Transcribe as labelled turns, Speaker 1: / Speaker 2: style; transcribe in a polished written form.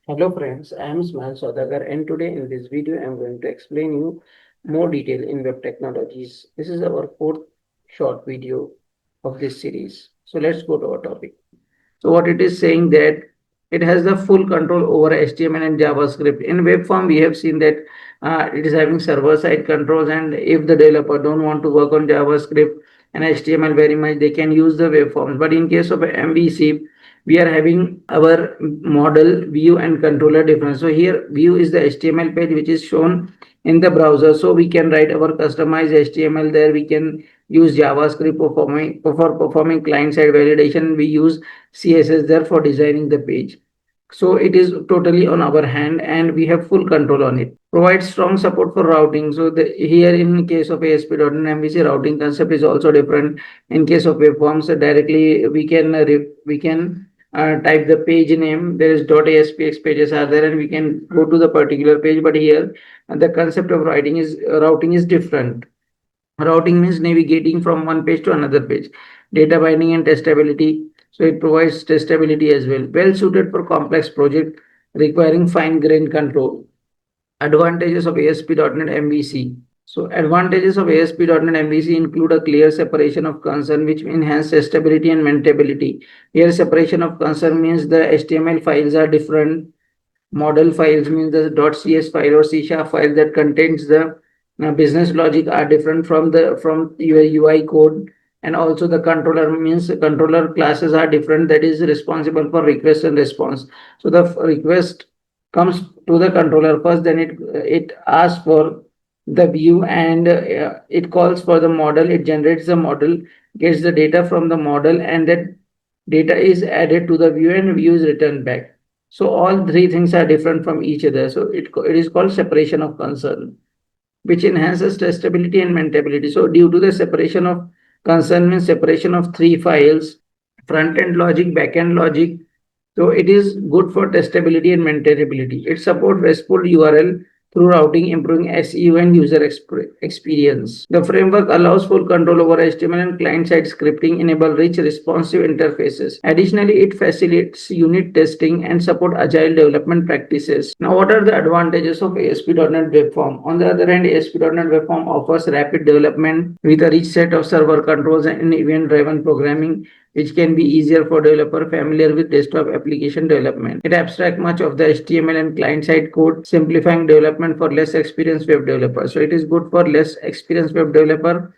Speaker 1: Hello friends, I am Smile Saudagar and today in this video I am going to explain you more detail in web technologies. This is our fourth short video of this series. So let's go to our topic. So what it is saying that it has the full control over HTML and JavaScript. In web form, we have seen that it is having server-side controls, and if the developer don't want to work on JavaScript and HTML very much, they can use the web forms. But in case of MVC, we are having our model, view, and controller difference. So here, view is the HTML page which is shown in the browser. So we can write our customized HTML there. We can use JavaScript for performing client-side validation. We use CSS there for designing the page. So it is totally on our hand and we have full control on it. Provide strong support for routing. So here in case of ASP.NET MVC, routing concept is also different. In case of web forms, directly we can type the page name. There is .aspx pages are there and we can go to the particular page. But here the concept of writing is routing is different. Routing means navigating from one page to another page. Data binding and testability. So it provides testability as well. Well suited for complex project requiring fine-grained control. Advantages of ASP.NET MVC. So advantages of ASP.NET MVC include a clear separation of concern which enhance testability and maintainability. Here separation of concern means the HTML files are different. Model files means the .cs file or C# file that contains the business logic are different from your UI code, and also the controller means controller classes are different, that is responsible for request and response. So the request comes to the controller first, then it asks for the view and it calls for the model, it generates the model, gets the data from the model, and that data is added to the view and view is returned back. So all three things are different from each other. So it is called separation of concern, which enhances testability and maintainability. So due to the separation of concern means separation of three files, front end logic, back end logic. So it is good for testability and maintainability. It supports RESTful URL through routing, improving SEO and user experience. The framework allows full control over HTML and client-side scripting, enable rich responsive interfaces. Additionally, it facilitates unit testing and support agile development practices. Now, what are the advantages of ASP.NET Web Form? On the other hand, ASP.NET Web Form offers rapid development with a rich set of server controls and event-driven programming, which can be easier for developer familiar with desktop application development. It abstracts much of the HTML and client-side code, simplifying development for less experienced web developers. So it is good for less experienced web developer